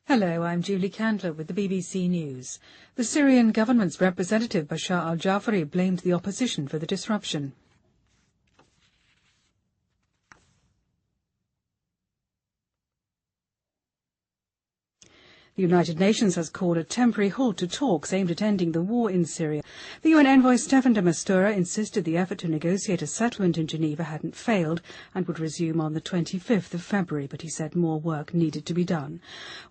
Hello, I'm Julie Candler with the BBC News. The Syrian government's representative Bashar al-Jafari blamed the opposition for the disruption. The United Nations has called a temporary halt to talks aimed at ending the war in Syria. The UN envoy Staffan de Mistura insisted the effort to negotiate a settlement in Geneva hadn't failed and would resume on the 25th of February, but he said more work needed to be done.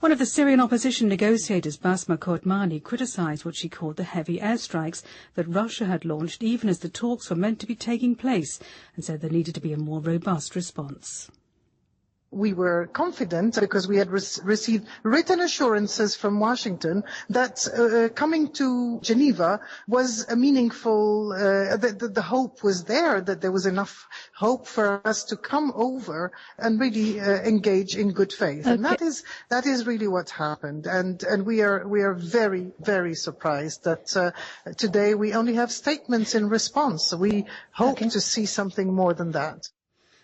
One of the Syrian opposition negotiators, Basma Khotmani, criticised what she called the heavy airstrikes that Russia had launched even as the talks were meant to be taking place, and said there needed to be a more robust response. We were confident because we had received written assurances from Washington that coming to Geneva was a meaningful, the hope was there, that there was enough hope for us to come over and really engage in good faith. Okay. And that is really what happened. And we are very, very surprised that today we only have statements in response. So we hope to see something more than that.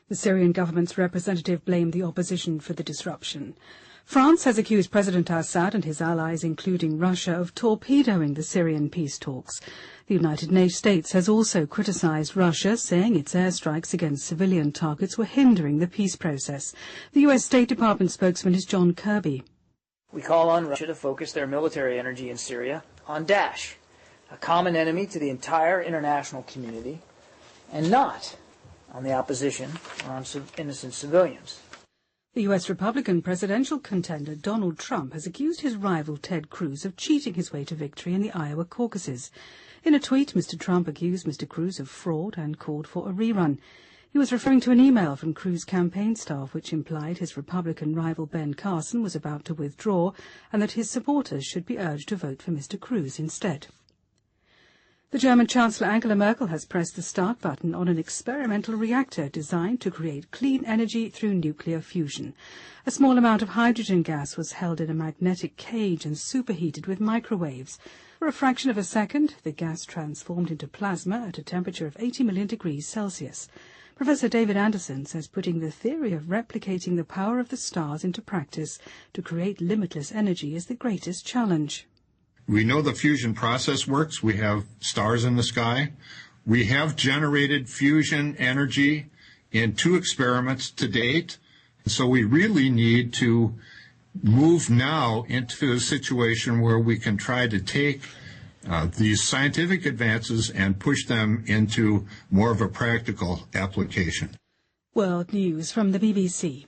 The Syrian government's representative blamed the opposition for the disruption. France has accused President Assad and his allies, including Russia, of torpedoing the Syrian peace talks. The United States has also criticized Russia, saying its airstrikes against civilian targets were hindering the peace process. The U.S. State Department spokesman is John Kirby. We call on Russia to focus their military energy in Syria on Daesh, a common enemy to the entire international community, and not on the opposition or on innocent civilians. The U.S. Republican presidential contender Donald Trump has accused his rival Ted Cruz of cheating his way to victory in the Iowa caucuses. In a tweet, Mr. Trump accused Mr. Cruz of fraud and called for a rerun. He was referring to an email from Cruz's campaign staff which implied his Republican rival Ben Carson was about to withdraw and that his supporters should be urged to vote for Mr. Cruz instead. The German Chancellor Angela Merkel has pressed the start button on an experimental reactor designed to create clean energy through nuclear fusion. A small amount of hydrogen gas was held in a magnetic cage and superheated with microwaves. For a fraction of a second, the gas transformed into plasma at a temperature of 80 million degrees Celsius. Professor David Anderson says putting the theory of replicating the power of the stars into practice to create limitless energy is the greatest challenge. We know the fusion process works. We have stars in the sky. We have generated fusion energy in 2 experiments to date. So we really need to move now into a situation where we can try to take these scientific advances and push them into more of a practical application. World News from the BBC.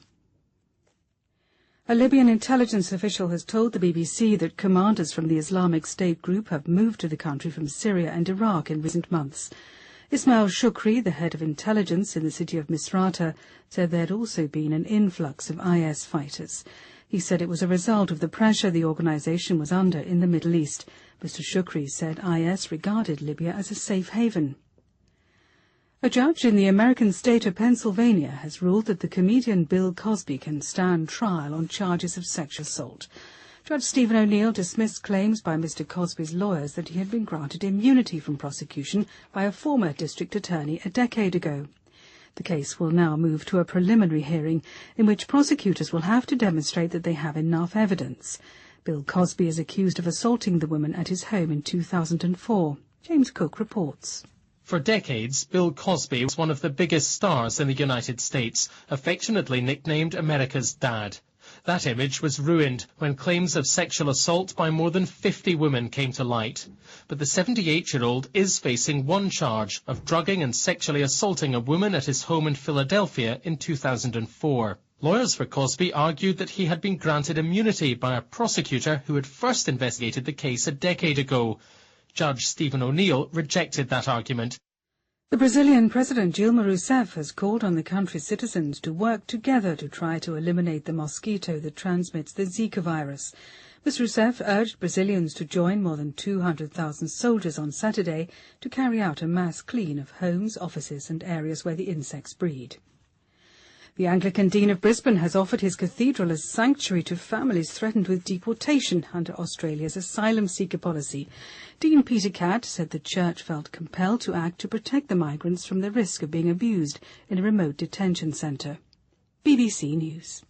A Libyan intelligence official has told the BBC that commanders from the Islamic State group have moved to the country from Syria and Iraq in recent months. Ismail Shukri, the head of intelligence in the city of Misrata, said there had also been an influx of IS fighters. He said it was a result of the pressure the organisation was under in the Middle East. Mr. Shukri said IS regarded Libya as a safe haven. A judge in the American state of Pennsylvania has ruled that the comedian Bill Cosby can stand trial on charges of sexual assault. Judge Stephen O'Neill dismissed claims by Mr. Cosby's lawyers that he had been granted immunity from prosecution by a former district attorney a decade ago. The case will now move to a preliminary hearing in which prosecutors will have to demonstrate that they have enough evidence. Bill Cosby is accused of assaulting the woman at his home in 2004. James Cook reports. For decades, Bill Cosby was one of the biggest stars in the United States, affectionately nicknamed America's Dad. That image was ruined when claims of sexual assault by more than 50 women came to light. But the 78-year-old is facing one charge of drugging and sexually assaulting a woman at his home in Philadelphia in 2004. Lawyers for Cosby argued that he had been granted immunity by a prosecutor who had first investigated the case a decade ago. Judge Stephen O'Neill rejected that argument. The Brazilian President Dilma Rousseff has called on the country's citizens to work together to try to eliminate the mosquito that transmits the Zika virus. Ms. Rousseff urged Brazilians to join more than 200,000 soldiers on Saturday to carry out a mass clean of homes, offices and areas where the insects breed. The Anglican Dean of Brisbane has offered his cathedral as sanctuary to families threatened with deportation under Australia's asylum seeker policy. Dean Peter Catt said the church felt compelled to act to protect the migrants from the risk of being abused in a remote detention centre. BBC News.